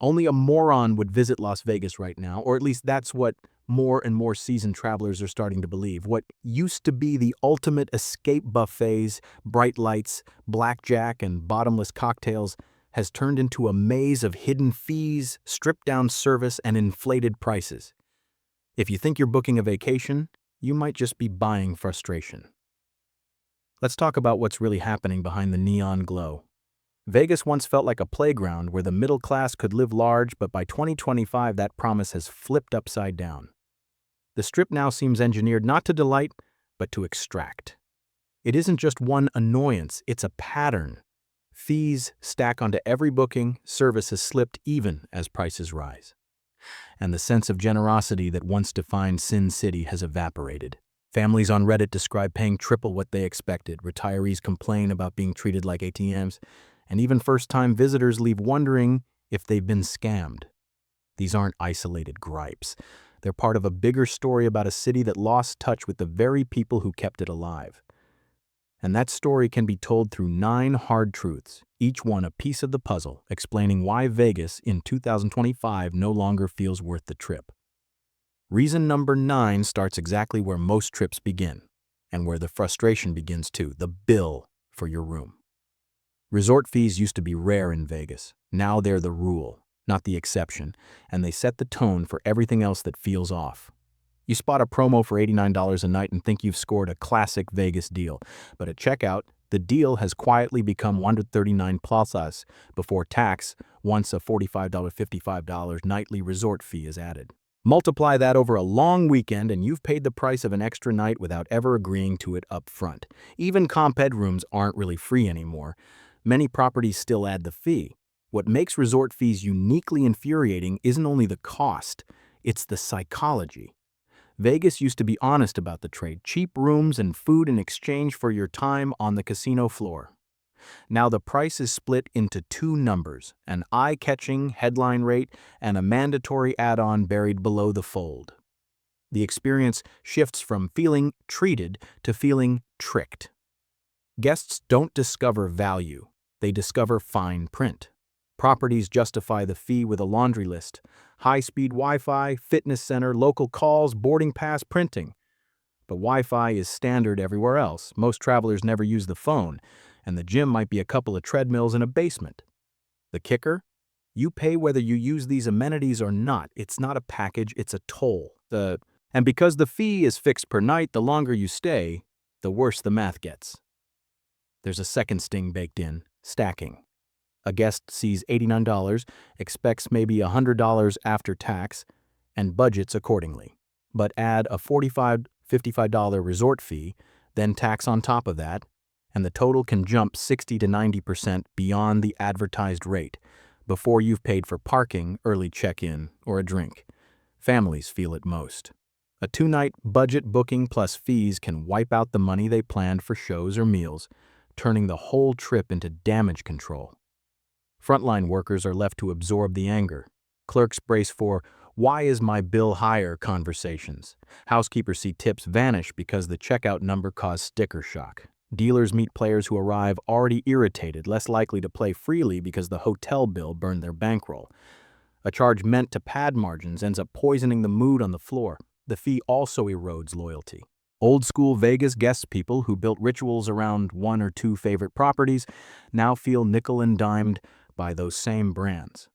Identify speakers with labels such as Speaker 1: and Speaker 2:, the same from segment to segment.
Speaker 1: Only a moron would visit Las Vegas right now, or at least that's what more and more seasoned travelers are starting to believe. What used to be the ultimate escape buffets, bright lights, blackjack, and bottomless cocktails has turned into a maze of hidden fees, stripped-down service, and inflated prices. If you think you're booking a vacation, you might just be buying frustration. Let's talk about what's really happening behind the neon glow. Vegas once felt like a playground where the middle class could live large, but by 2025 that promise has flipped upside down. The Strip now seems engineered not to delight, but to extract. It isn't just one annoyance, it's a pattern. Fees stack onto every booking, service has slipped even as prices rise. And the sense of generosity that once defined Sin City has evaporated. Families on Reddit describe paying triple what they expected, retirees complain about being treated like ATMs, and even first-time visitors leave wondering if they've been scammed. These aren't isolated gripes. They're part of a bigger story about a city that lost touch with the very people who kept it alive. And that story can be told through 9 hard truths, each one a piece of the puzzle, explaining why Vegas in 2025 no longer feels worth the trip. Reason number 9 starts exactly where most trips begin, and where the frustration begins too, the bill for your room. Resort fees used to be rare in Vegas. Now they're the rule, not the exception, and they set the tone for everything else that feels off. You spot a promo for $89 a night and think you've scored a classic Vegas deal, but at checkout, the deal has quietly become $139 plus before tax once a $45, $55 nightly resort fee is added. Multiply that over a long weekend and you've paid the price of an extra night without ever agreeing to it up front. Even comp-ed rooms aren't really free anymore. Many properties still add the fee. What makes resort fees uniquely infuriating isn't only the cost, it's the psychology. Vegas used to be honest about the trade, cheap rooms and food in exchange for your time on the casino floor. Now the price is split into 2 numbers, an eye-catching headline rate and a mandatory add-on buried below the fold. The experience shifts from feeling treated to feeling tricked. Guests don't discover value, they discover fine print. Properties justify the fee with a laundry list: high-speed Wi-Fi, fitness center, local calls, boarding pass, printing. But Wi-Fi is standard everywhere else. Most travelers never use the phone, and the gym might be a couple of treadmills in a basement. The kicker? You pay whether you use these amenities or not. It's not a package, it's a toll. And because the fee is fixed per night, the longer you stay, the worse the math gets. There's a second sting baked in: stacking. A guest sees $89, expects maybe $100 after tax, and budgets accordingly. But add a $45, $55 resort fee, then tax on top of that, and the total can jump 60 to 90% beyond the advertised rate before you've paid for parking, early check-in, or a drink. Families feel it most. A 2-night budget booking plus fees can wipe out the money they planned for shows or meals, turning the whole trip into damage control. Frontline workers are left to absorb the anger. Clerks brace for "why is my bill higher" conversations. Housekeepers see tips vanish because the checkout number caused sticker shock. Dealers meet players who arrive already irritated, less likely to play freely because the hotel bill burned their bankroll. A charge meant to pad margins ends up poisoning the mood on the floor. The fee also erodes loyalty. Old-school Vegas guest people who built rituals around 1 or 2 favorite properties now feel nickel and dimed by those same brands.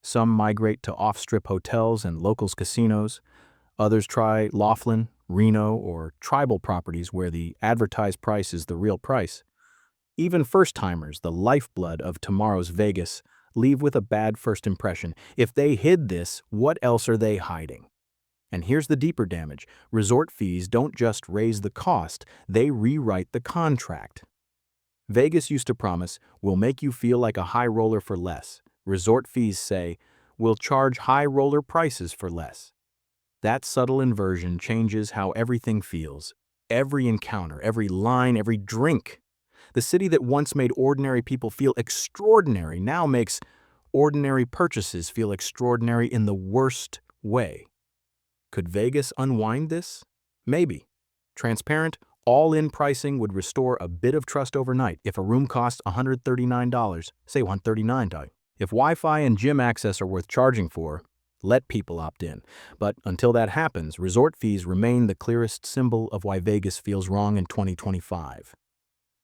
Speaker 1: Some migrate to off-strip hotels and locals casinos. Others try Laughlin, Reno, or tribal properties where the advertised price is the real price. Even first-timers, the lifeblood of tomorrow's Vegas, leave with a bad first impression. If they hid this, what else are they hiding? And here's the deeper damage. Resort fees don't just raise the cost, they rewrite the contract. Vegas used to promise, "we'll make you feel like a high roller for less." Resort fees say, "we'll charge high roller prices for less." That subtle inversion changes how everything feels. Every encounter, every line, every drink. The city that once made ordinary people feel extraordinary now makes ordinary purchases feel extraordinary in the worst way. Could Vegas unwind this? Maybe. Transparent, all-in pricing would restore a bit of trust overnight. If a room costs $139, say $139, If Wi-Fi and gym access are worth charging for, let people opt in. But until that happens, resort fees remain the clearest symbol of why Vegas feels wrong in 2025.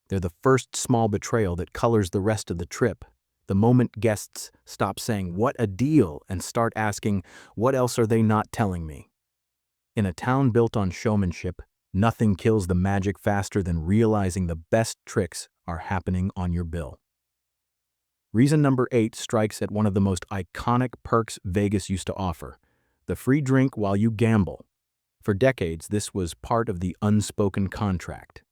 Speaker 1: They're the first small betrayal that colors the rest of the trip. The moment guests stop saying, "What a deal," and start asking, "What else are they not telling me?" In a town built on showmanship, nothing kills the magic faster than realizing the best tricks are happening on your bill. Reason number 8 strikes at one of the most iconic perks Vegas used to offer: the free drink while you gamble. For decades, this was part of the unspoken contract.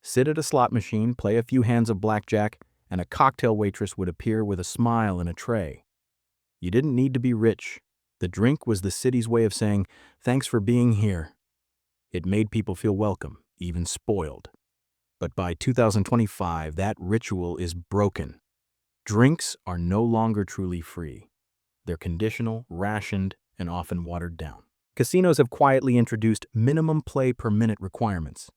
Speaker 1: Sit at a slot machine, play a few hands of blackjack, and a cocktail waitress would appear with a smile and a tray. You didn't need to be rich. The drink was the city's way of saying, "Thanks for being here." It made people feel welcome, even spoiled. But by 2025, that ritual is broken. Drinks are no longer truly free. They're conditional, rationed, and often watered down. Casinos have quietly introduced minimum play per minute requirements.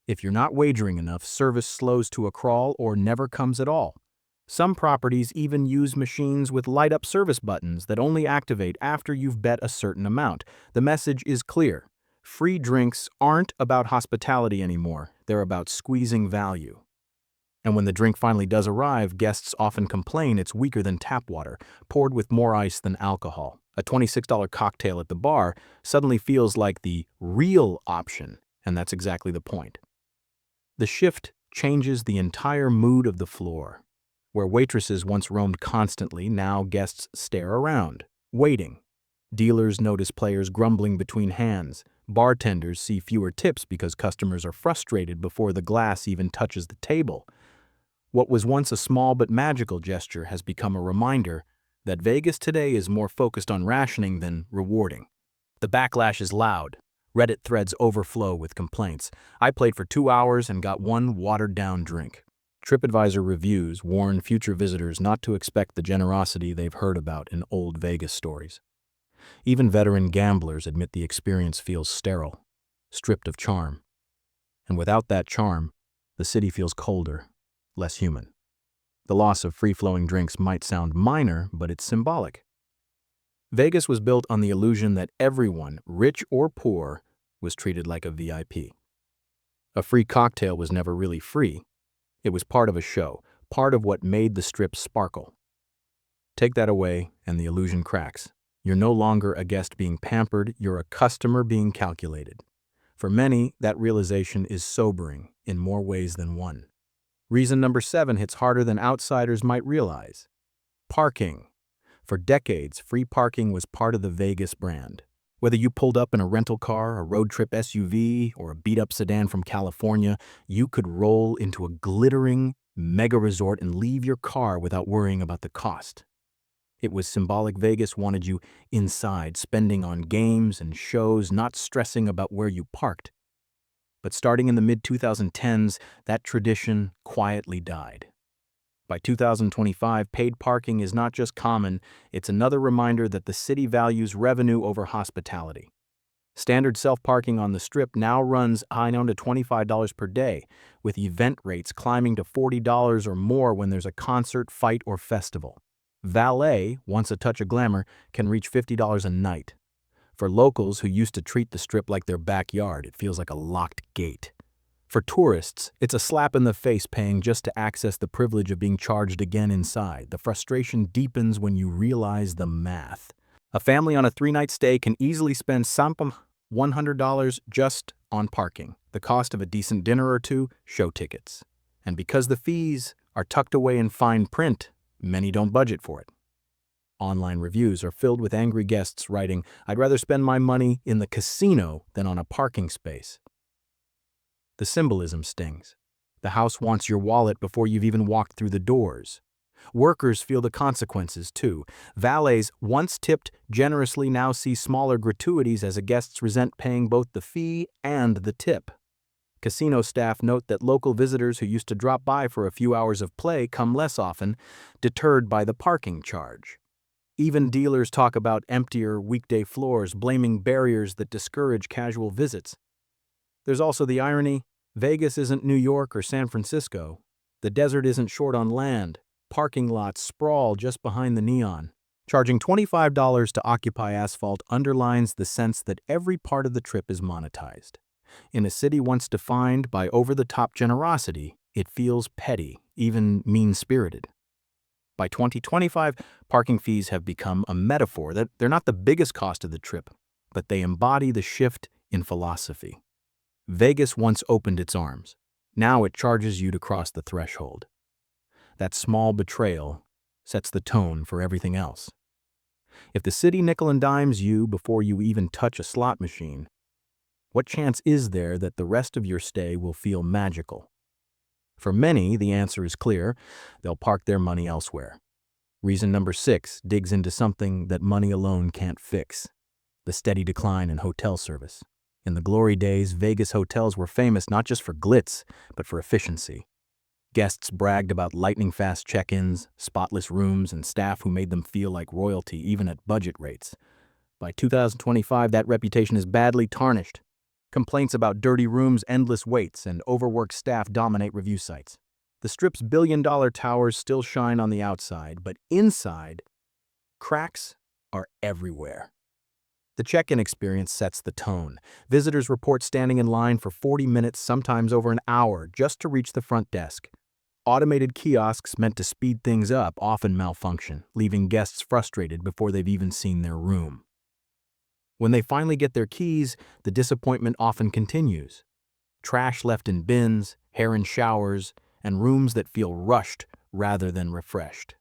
Speaker 1: If you're not wagering enough, service slows to a crawl or never comes at all. Some properties even use machines with light-up service buttons that only activate after you've bet a certain amount. The message is clear. Free drinks aren't about hospitality anymore. They're about squeezing value. And when the drink finally does arrive, guests often complain it's weaker than tap water, poured with more ice than alcohol. A $26 cocktail at the bar suddenly feels like the real option, and that's exactly the point. The shift changes the entire mood of the floor. Where waitresses once roamed constantly, now guests stare around, waiting. Dealers notice players grumbling between hands. Bartenders see fewer tips because customers are frustrated before the glass even touches the table. What was once a small but magical gesture has become a reminder that Vegas today is more focused on rationing than rewarding. The backlash is loud. Reddit threads overflow with complaints. "I played for 2 hours and got one watered-down drink." TripAdvisor reviews warn future visitors not to expect the generosity they've heard about in old Vegas stories. Even veteran gamblers admit the experience feels sterile, stripped of charm. And without that charm, the city feels colder, less human. The loss of free-flowing drinks might sound minor, but it's symbolic. Vegas was built on the illusion that everyone, rich or poor, was treated like a VIP. A free cocktail was never really free. It was part of a show, part of what made the Strip sparkle. Take that away, and the illusion cracks. You're no longer a guest being pampered, you're a customer being calculated. For many, that realization is sobering in more ways than one. Reason number 7 hits harder than outsiders might realize. Parking. For decades, free parking was part of the Vegas brand. Whether you pulled up in a rental car, a road trip SUV, or a beat-up sedan from California, you could roll into a glittering mega resort and leave your car without worrying about the cost. It was symbolic. Vegas wanted you inside, spending on games and shows, not stressing about where you parked. But starting in the mid-2010s, that tradition quietly died. By 2025, paid parking is not just common, it's another reminder that the city values revenue over hospitality. Standard self-parking on the Strip now runs high down to $25 per day, with event rates climbing to $40 or more when there's a concert, fight, or festival. Valet, once a touch of glamour, can reach $50 a night. For locals who used to treat the Strip like their backyard, it feels like a locked gate. For tourists, it's a slap in the face paying just to access the privilege of being charged again inside. The frustration deepens when you realize the math. A family on a 3-night stay can easily spend $100 just on parking, the cost of a decent dinner or two, show tickets. And because the fees are tucked away in fine print, many don't budget for it. Online reviews are filled with angry guests writing, "I'd rather spend my money in the casino than on a parking space." The symbolism stings. The house wants your wallet before you've even walked through the doors. Workers feel the consequences, too. Valets, once tipped generously, now see smaller gratuities as guests resent paying both the fee and the tip. Casino staff note that local visitors who used to drop by for a few hours of play come less often, deterred by the parking charge. Even dealers talk about emptier weekday floors, blaming barriers that discourage casual visits. There's also the irony: Vegas isn't New York or San Francisco. The desert isn't short on land, parking lots sprawl just behind the neon. Charging $25 to occupy asphalt underlines the sense that every part of the trip is monetized. In a city once defined by over-the-top generosity, it feels petty, even mean-spirited. By 2025, parking fees have become a metaphor that they're not the biggest cost of the trip, but they embody the shift in philosophy. Vegas once opened its arms. Now it charges you to cross the threshold. That small betrayal sets the tone for everything else. If the city nickel and dimes you before you even touch a slot machine, what chance is there that the rest of your stay will feel magical? For many, the answer is clear. They'll park their money elsewhere. Reason number 6 digs into something that money alone can't fix: the steady decline in hotel service. In the glory days, Vegas hotels were famous not just for glitz, but for efficiency. Guests bragged about lightning-fast check-ins, spotless rooms, and staff who made them feel like royalty even at budget rates. By 2025, that reputation is badly tarnished. Complaints about dirty rooms, endless waits, and overworked staff dominate review sites. The Strip's billion-dollar towers still shine on the outside, but inside, cracks are everywhere. The check-in experience sets the tone. Visitors report standing in line for 40 minutes, sometimes over an hour, just to reach the front desk. Automated kiosks meant to speed things up often malfunction, leaving guests frustrated before they've even seen their room. When they finally get their keys, the disappointment often continues. Trash left in bins, hair in showers, and rooms that feel rushed rather than refreshed.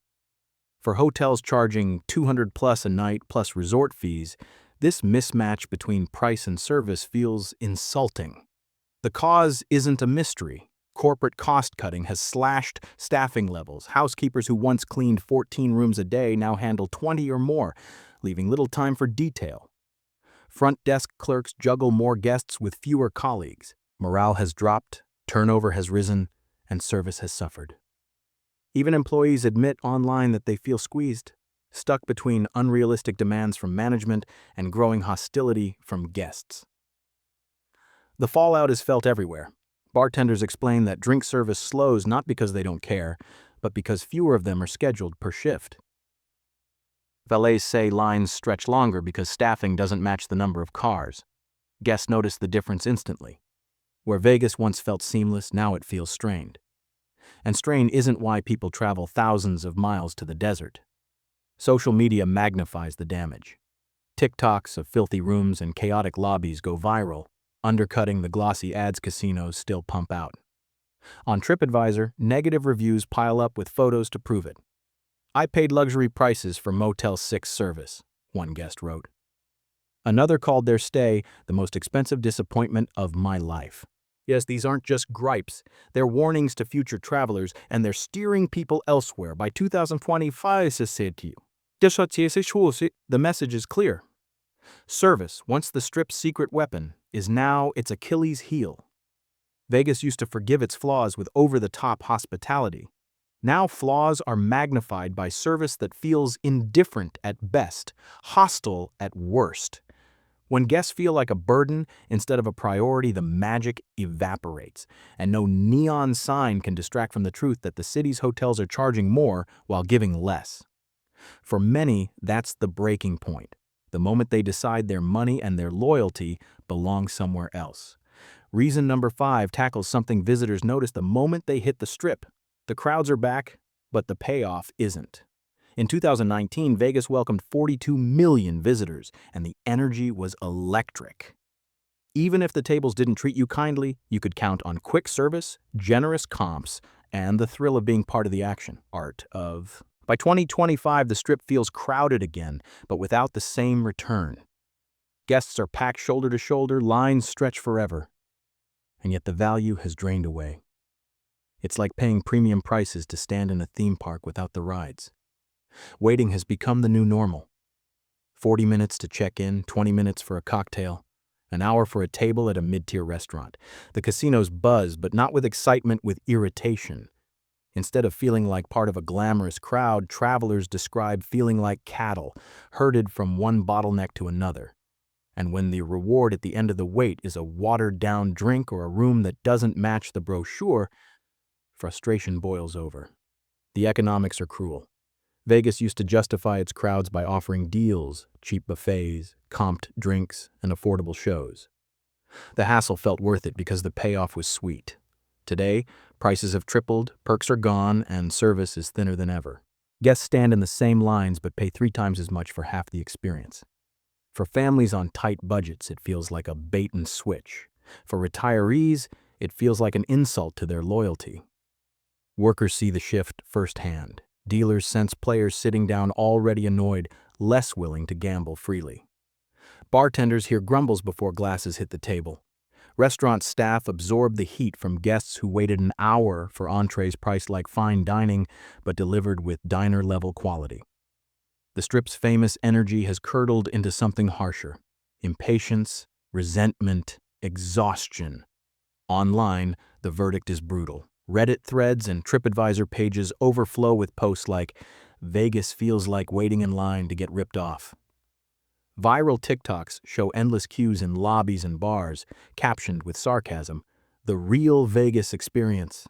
Speaker 1: For hotels charging $200+ a night plus resort fees, this mismatch between price and service feels insulting. The cause isn't a mystery. Corporate cost-cutting has slashed staffing levels. Housekeepers who once cleaned 14 rooms a day now handle 20 or more, leaving little time for detail. Front desk clerks juggle more guests with fewer colleagues. Morale has dropped, turnover has risen, and service has suffered. Even employees admit online that they feel squeezed, stuck between unrealistic demands from management and growing hostility from guests. The fallout is felt everywhere. Bartenders explain that drink service slows not because they don't care, but because fewer of them are scheduled per shift. Valets say lines stretch longer because staffing doesn't match the number of cars. Guests notice the difference instantly. Where Vegas once felt seamless, now it feels strained. And strain isn't why people travel thousands of miles to the desert. Social media magnifies the damage. TikToks of filthy rooms and chaotic lobbies go viral, undercutting the glossy ads casinos still pump out. On TripAdvisor, negative reviews pile up with photos to prove it. "I paid luxury prices for Motel 6 service," one guest wrote. Another called their stay the most expensive disappointment of my life. Yes, these aren't just gripes. They're warnings to future travelers, and they're steering people elsewhere. By 2025, the message is clear. Service, once the Strip's secret weapon, is now its Achilles heel. Vegas used to forgive its flaws with over-the-top hospitality. Now flaws are magnified by service that feels indifferent at best, hostile at worst. When guests feel like a burden instead of a priority, the magic evaporates, and no neon sign can distract from the truth that the city's hotels are charging more while giving less. For many, that's the breaking point, the moment they decide their money and their loyalty belong somewhere else. Reason number 5 tackles something visitors notice the moment they hit the Strip. The crowds are back, but the payoff isn't. In 2019, Vegas welcomed 42 million visitors, and the energy was electric. Even if the tables didn't treat you kindly, you could count on quick service, generous comps, and the thrill of being part of the action. By 2025, the Strip feels crowded again, but without the same return. Guests are packed shoulder to shoulder, lines stretch forever, and yet the value has drained away. It's like paying premium prices to stand in a theme park without the rides. Waiting has become the new normal. 40 minutes to check in, 20 minutes for a cocktail, an hour for a table at a mid-tier restaurant. The casinos buzz, but not with excitement, with irritation. Instead of feeling like part of a glamorous crowd, travelers describe feeling like cattle, herded from one bottleneck to another. And when the reward at the end of the wait is a watered-down drink or a room that doesn't match the brochure, frustration boils over. The economics are cruel. Vegas used to justify its crowds by offering deals, cheap buffets, comped drinks, and affordable shows. The hassle felt worth it because the payoff was sweet. Today, prices have tripled, perks are gone, and service is thinner than ever. Guests stand in the same lines but pay 3 times as much for half the experience. For families on tight budgets, it feels like a bait and switch. For retirees, it feels like an insult to their loyalty. Workers see the shift firsthand. Dealers sense players sitting down already annoyed, less willing to gamble freely. Bartenders hear grumbles before glasses hit the table. Restaurant staff absorb the heat from guests who waited an hour for entrees priced like fine dining but delivered with diner-level quality. The Strip's famous energy has curdled into something harsher: impatience, resentment, exhaustion. Online, the verdict is brutal. Reddit threads and TripAdvisor pages overflow with posts like, "Vegas feels like waiting in line to get ripped off." Viral TikToks show endless queues in lobbies and bars, captioned with sarcasm, "The real Vegas experience."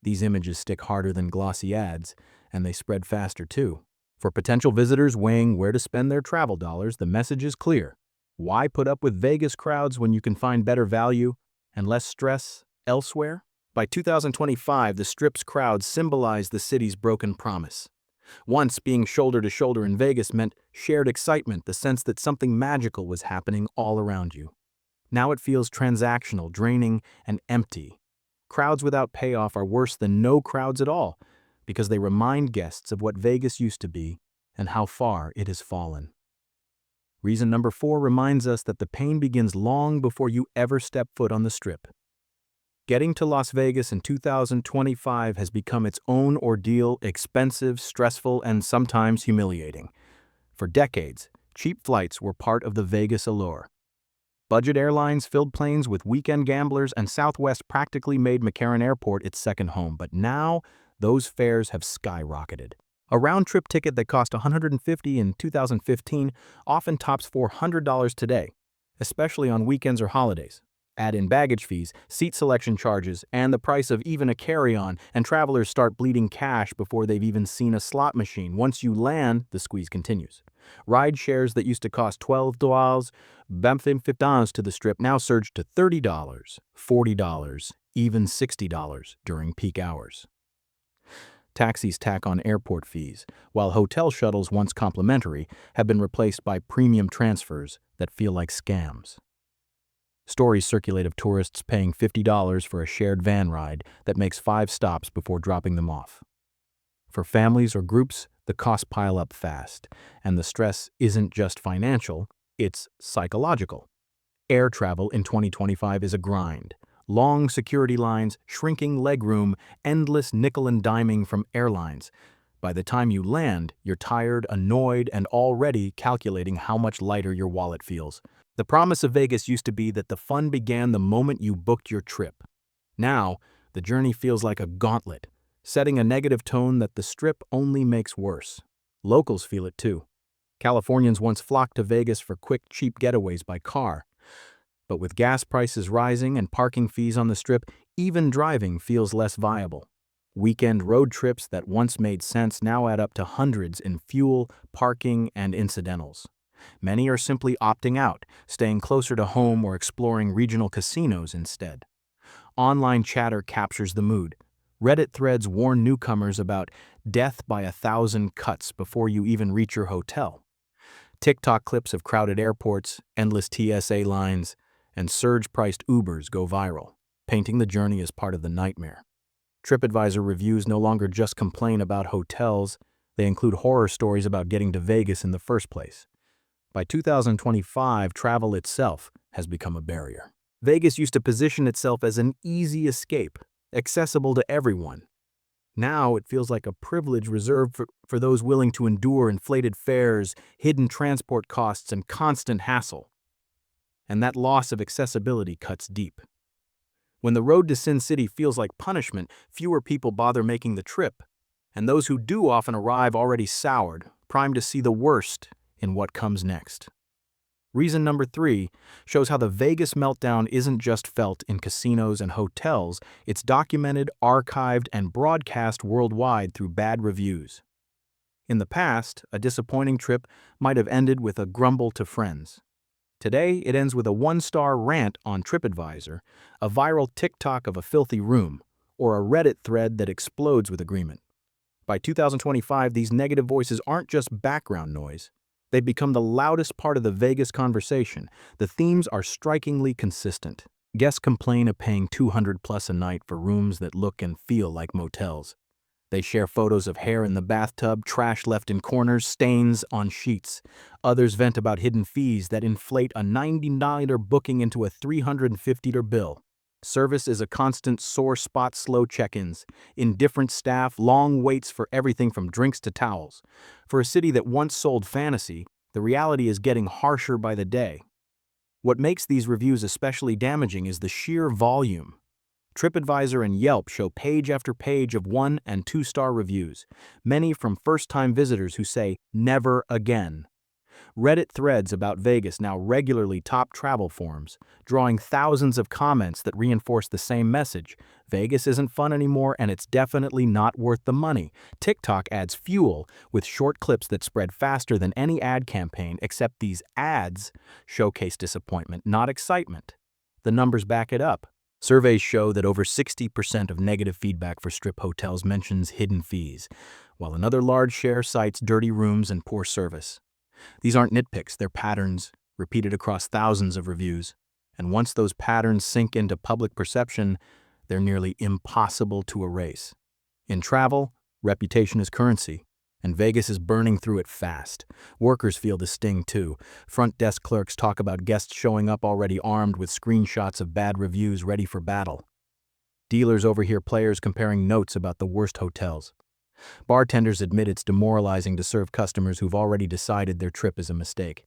Speaker 1: These images stick harder than glossy ads, and they spread faster too. For potential visitors weighing where to spend their travel dollars, the message is clear. Why put up with Vegas crowds when you can find better value and less stress elsewhere? By 2025, the Strip's crowds symbolized the city's broken promise. Once, being shoulder to shoulder in Vegas meant shared excitement, the sense that something magical was happening all around you. Now it feels transactional, draining, and empty. Crowds without payoff are worse than no crowds at all, because they remind guests of what Vegas used to be and how far it has fallen. Reason number 4 reminds us that the pain begins long before you ever step foot on the Strip. Getting to Las Vegas in 2025 has become its own ordeal, expensive, stressful, and sometimes humiliating. For decades, cheap flights were part of the Vegas allure. Budget airlines filled planes with weekend gamblers, and Southwest practically made McCarran Airport its second home. But now, those fares have skyrocketed. A round-trip ticket that cost $150 in 2015 often tops $400 today, especially on weekends or holidays. Add in baggage fees, seat selection charges, and the price of even a carry-on, and travelers start bleeding cash before they've even seen a slot machine. Once you land, the squeeze continues. Ride shares that used to cost $12, $50 to the Strip now surge to $30, $40, even $60 during peak hours. Taxis tack on airport fees, while hotel shuttles, once complimentary, have been replaced by premium transfers that feel like scams. Stories circulate of tourists paying $50 for a shared van ride that makes 5 stops before dropping them off. For families or groups, the costs pile up fast, and the stress isn't just financial, it's psychological. Air travel in 2025 is a grind. Long security lines, shrinking legroom, endless nickel and diming from airlines. By the time you land, you're tired, annoyed, and already calculating how much lighter your wallet feels. The promise of Vegas used to be that the fun began the moment you booked your trip. Now, the journey feels like a gauntlet, setting a negative tone that the Strip only makes worse. Locals feel it too. Californians once flocked to Vegas for quick, cheap getaways by car. But with gas prices rising and parking fees on the Strip, even driving feels less viable. Weekend road trips that once made sense now add up to hundreds in fuel, parking, and incidentals. Many are simply opting out, staying closer to home or exploring regional casinos instead. Online chatter captures the mood. Reddit threads warn newcomers about death by 1,000 cuts before you even reach your hotel. TikTok clips of crowded airports, endless TSA lines, and surge-priced Ubers go viral, painting the journey as part of the nightmare. TripAdvisor reviews no longer just complain about hotels, they include horror stories about getting to Vegas in the first place. By 2025, travel itself has become a barrier. Vegas used to position itself as an easy escape, accessible to everyone. Now it feels like a privilege reserved for those willing to endure inflated fares, hidden transport costs, and constant hassle. And that loss of accessibility cuts deep. When the road to Sin City feels like punishment, fewer people bother making the trip, and those who do often arrive already soured, primed to see the worst in what comes next. Reason number 3 shows how the Vegas meltdown isn't just felt in casinos and hotels, it's documented, archived, and broadcast worldwide through bad reviews. In the past, a disappointing trip might have ended with a grumble to friends. Today, it ends with a 1-star rant on TripAdvisor, a viral TikTok of a filthy room, or a Reddit thread that explodes with agreement. By 2025, these negative voices aren't just background noise. They've become the loudest part of the Vegas conversation. The themes are strikingly consistent. Guests complain of paying $200+ a night for rooms that look and feel like motels. They share photos of hair in the bathtub, trash left in corners, stains on sheets. Others vent about hidden fees that inflate a $99 booking into a $350 bill. Service is a constant sore spot, slow check-ins, indifferent staff, long waits for everything from drinks to towels. For a city that once sold fantasy, the reality is getting harsher by the day. What makes these reviews especially damaging is the sheer volume. TripAdvisor and Yelp show page after page of 1- and 2-star reviews, many from first-time visitors who say, "Never again." Reddit threads about Vegas now regularly top travel forums, drawing thousands of comments that reinforce the same message. Vegas isn't fun anymore, and it's definitely not worth the money. TikTok adds fuel with short clips that spread faster than any ad campaign, except these ads showcase disappointment, not excitement. The numbers back it up. Surveys show that over 60% of negative feedback for strip hotels mentions hidden fees, while another large share cites dirty rooms and poor service. These aren't nitpicks, they're patterns, repeated across thousands of reviews. And once those patterns sink into public perception, they're nearly impossible to erase. In travel, reputation is currency, and Vegas is burning through it fast. Workers feel the sting too. Front desk clerks talk about guests showing up already armed with screenshots of bad reviews ready for battle. Dealers overhear players comparing notes about the worst hotels. Bartenders admit it's demoralizing to serve customers who've already decided their trip is a mistake.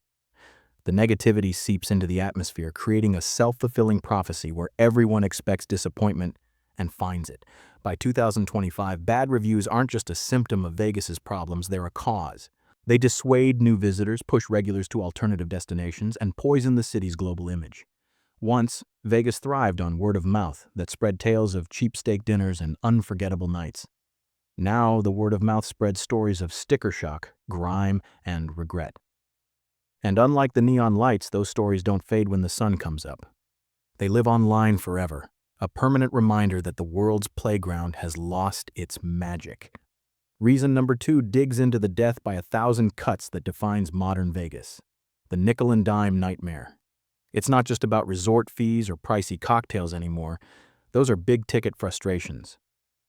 Speaker 1: The negativity seeps into the atmosphere, creating a self-fulfilling prophecy where everyone expects disappointment and finds it. By 2025, bad reviews aren't just a symptom of Vegas's problems, they're a cause. They dissuade new visitors, push regulars to alternative destinations, and poison the city's global image. Once, Vegas thrived on word of mouth that spread tales of cheap steak dinners and unforgettable nights. Now, the word of mouth spreads stories of sticker shock, grime, and regret. And unlike the neon lights, those stories don't fade when the sun comes up. They live online forever, a permanent reminder that the world's playground has lost its magic. Reason number 2 digs into the death by 1,000 cuts that defines modern Vegas: the nickel and dime nightmare. It's not just about resort fees or pricey cocktails anymore. Those are big-ticket frustrations.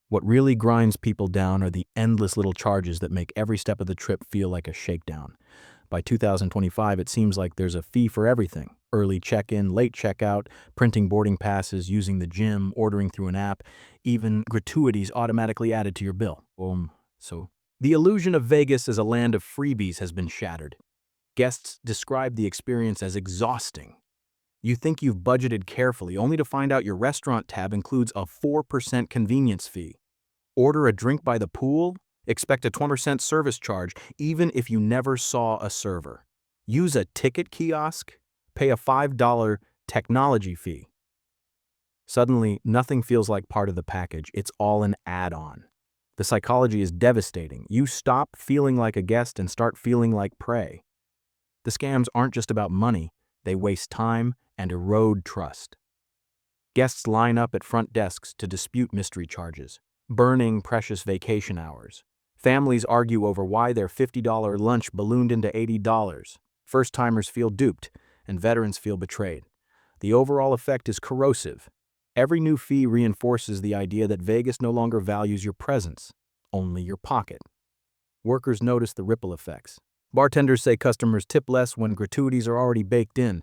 Speaker 1: What really grinds people down are the endless little charges that make every step of the trip feel like a shakedown. By 2025, it seems like there's a fee for everything: early check-in, late checkout, printing boarding passes, using the gym, ordering through an app, even gratuities automatically added to your bill. So the illusion of Vegas as a land of freebies has been shattered. Guests describe the experience as exhausting. You think you've budgeted carefully, only to find out your restaurant tab includes a 4% convenience fee. Order a drink by the pool? Expect a 20% service charge, even if you never saw a server. Use a ticket kiosk? Pay a $5 technology fee. Suddenly, nothing feels like part of the package. It's all an add-on. The psychology is devastating. You stop feeling like a guest and start feeling like prey. The scams aren't just about money. They waste time and erode trust. Guests line up at front desks to dispute mystery charges, burning precious vacation hours. Families argue over why their $50 lunch ballooned into $80. First-timers feel duped, and veterans feel betrayed. The overall effect is corrosive. Every new fee reinforces the idea that Vegas no longer values your presence, only your pocket. Workers notice the ripple effects. Bartenders say customers tip less when gratuities are already baked in.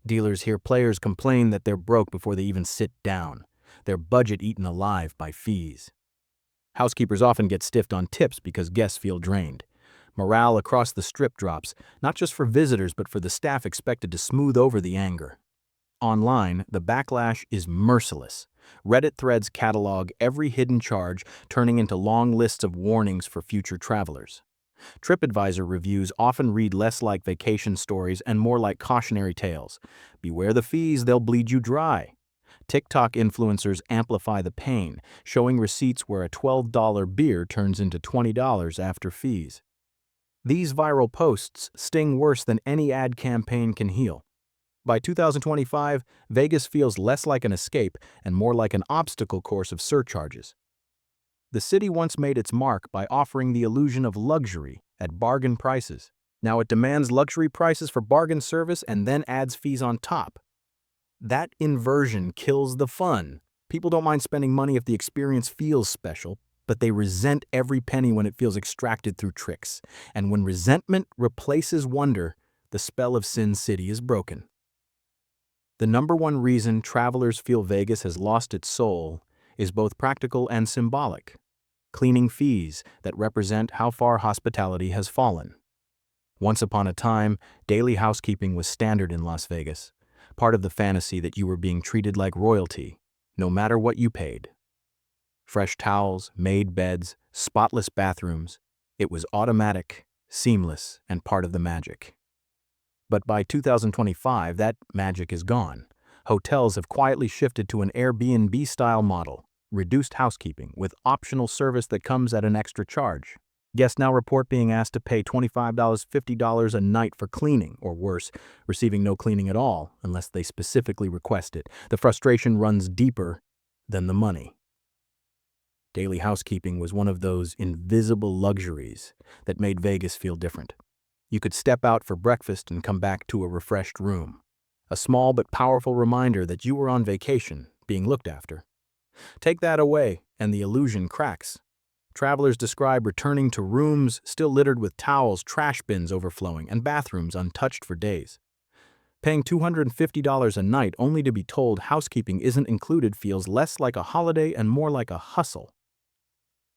Speaker 1: Dealers hear players complain that they're broke before they even sit down, their budget eaten alive by fees. Housekeepers often get stiffed on tips because guests feel drained. Morale across the strip drops, not just for visitors but for the staff expected to smooth over the anger. Online, the backlash is merciless. Reddit threads catalog every hidden charge, turning into long lists of warnings for future travelers. TripAdvisor reviews often read less like vacation stories and more like cautionary tales. Beware the fees, they'll bleed you dry. TikTok influencers amplify the pain, showing receipts where a $12 beer turns into $20 after fees. These viral posts sting worse than any ad campaign can heal. By 2025, Vegas feels less like an escape and more like an obstacle course of surcharges. The city once made its mark by offering the illusion of luxury at bargain prices. Now it demands luxury prices for bargain service and then adds fees on top. That inversion kills the fun. People don't mind spending money if the experience feels special, but they resent every penny when it feels extracted through tricks. And when resentment replaces wonder, the spell of Sin City is broken. The number one reason travelers feel Vegas has lost its soul is both practical and symbolic. Cleaning fees that represent how far hospitality has fallen. Once upon a time, daily housekeeping was standard in Las Vegas, part of the fantasy that you were being treated like royalty, no matter what you paid. Fresh towels, made beds, spotless bathrooms. It was automatic, seamless, and part of the magic. But by 2025, that magic is gone. Hotels have quietly shifted to an Airbnb-style model, reduced housekeeping with optional service that comes at an extra charge. Guests now report being asked to pay $25, $50 a night for cleaning, or worse, receiving no cleaning at all unless they specifically request it. The frustration runs deeper than the money. Daily housekeeping was one of those invisible luxuries that made Vegas feel different. You could step out for breakfast and come back to a refreshed room. A small but powerful reminder that you were on vacation, being looked after. Take that away, and the illusion cracks. Travelers describe returning to rooms still littered with towels, trash bins overflowing, and bathrooms untouched for days. Paying $250 a night only to be told housekeeping isn't included feels less like a holiday and more like a hustle.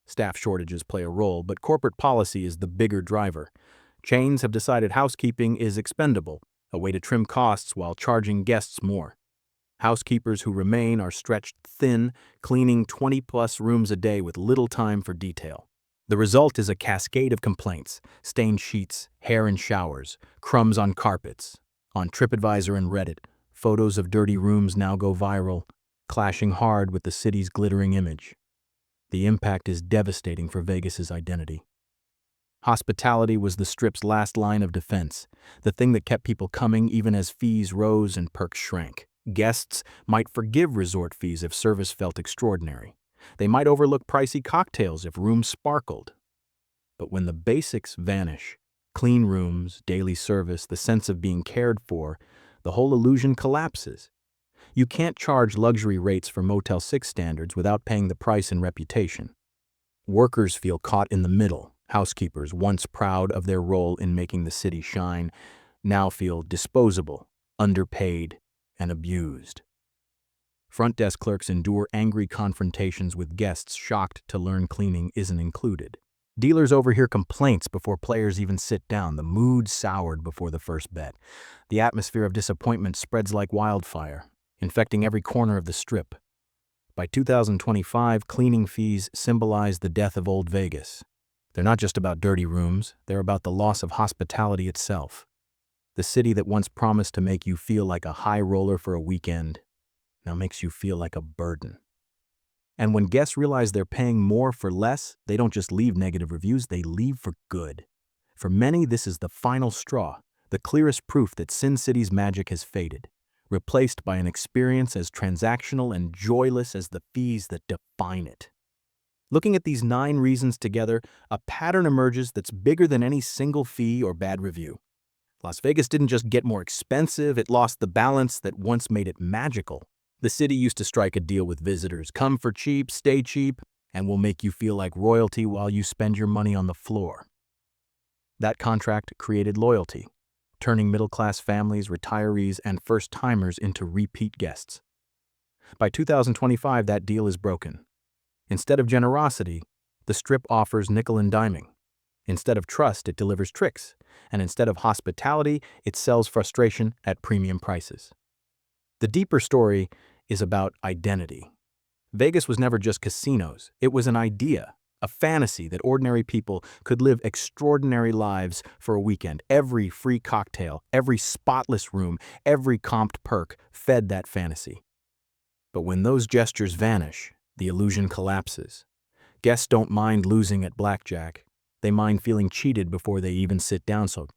Speaker 1: Staff shortages play a role, but corporate policy is the bigger driver. Chains have decided housekeeping is expendable, a way to trim costs while charging guests more. Housekeepers who remain are stretched thin, cleaning 20-plus rooms a day with little time for detail. The result is a cascade of complaints: stained sheets, hair in showers, crumbs on carpets. On TripAdvisor and Reddit, photos of dirty rooms now go viral, clashing hard with the city's glittering image. The impact is devastating for Vegas's identity. Hospitality was the Strip's last line of defense, the thing that kept people coming even as fees rose and perks shrank. Guests might forgive resort fees if service felt extraordinary. They might overlook pricey cocktails if rooms sparkled. But when the basics vanish, clean rooms, daily service, the sense of being cared for, the whole illusion collapses. You can't charge luxury rates for Motel 6 standards without paying the price in reputation. Workers feel caught in the middle. Housekeepers, once proud of their role in making the city shine, now feel disposable, underpaid, and abused. Front desk clerks endure angry confrontations with guests shocked to learn cleaning isn't included. Dealers overhear complaints before players even sit down, the mood soured before the first bet. The atmosphere of disappointment spreads like wildfire, infecting every corner of the Strip. By 2025, cleaning fees symbolize the death of Old Vegas. They're not just about dirty rooms, they're about the loss of hospitality itself. The city that once promised to make you feel like a high roller for a weekend now makes you feel like a burden. And when guests realize they're paying more for less, they don't just leave negative reviews, they leave for good. For many, this is the final straw, the clearest proof that Sin City's magic has faded, replaced by an experience as transactional and joyless as the fees that define it. Looking at these 9 reasons together, a pattern emerges that's bigger than any single fee or bad review. Las Vegas didn't just get more expensive, it lost the balance that once made it magical. The city used to strike a deal with visitors: come for cheap, stay cheap, and we'll make you feel like royalty while you spend your money on the floor. That contract created loyalty, turning middle-class families, retirees, and first-timers into repeat guests. By 2025, that deal is broken. Instead of generosity, the Strip offers nickel and diming. Instead of trust, it delivers tricks. And instead of hospitality, it sells frustration at premium prices. The deeper story is about identity. Vegas was never just casinos. It was an idea, a fantasy that ordinary people could live extraordinary lives for a weekend. Every free cocktail, every spotless room, every comped perk fed that fantasy. But when those gestures vanish, the illusion collapses. Guests don't mind losing at blackjack. They mind feeling cheated before they even sit down, so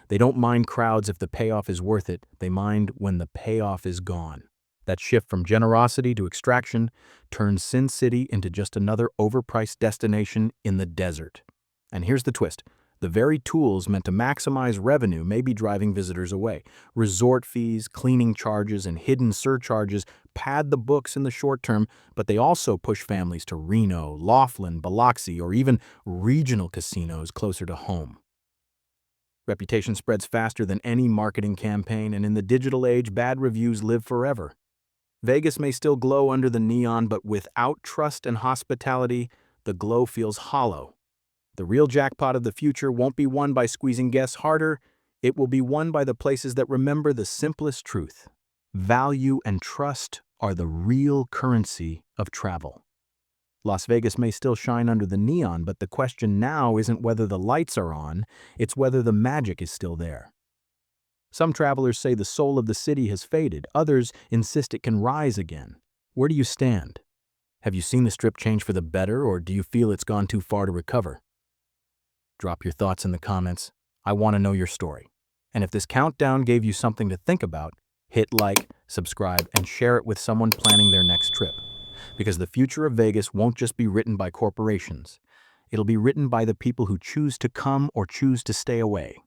Speaker 1: they don't mind crowds if the payoff is worth it. They mind when the payoff is gone. That shift from generosity to extraction turns Sin City into just another overpriced destination in the desert. And here's the twist. The very tools meant to maximize revenue may be driving visitors away. Resort fees, cleaning charges, and hidden surcharges pad the books in the short term, but they also push families to Reno, Laughlin, Biloxi, or even regional casinos closer to home. Reputation spreads faster than any marketing campaign, and in the digital age, bad reviews live forever. Vegas may still glow under the neon, but without trust and hospitality, the glow feels hollow. The real jackpot of the future won't be won by squeezing guests harder. It will be won by the places that remember the simplest truth. Value and trust are the real currency of travel. Las Vegas may still shine under the neon, but the question now isn't whether the lights are on, it's whether the magic is still there. Some travelers say the soul of the city has faded. Others insist it can rise again. Where do you stand? Have you seen the Strip change for the better, or do you feel it's gone too far to recover? Drop your thoughts in the comments. I want to know your story. And if this countdown gave you something to think about, hit like, subscribe, and share it with someone planning their next trip. Because the future of Vegas won't just be written by corporations. It'll be written by the people who choose to come or choose to stay away.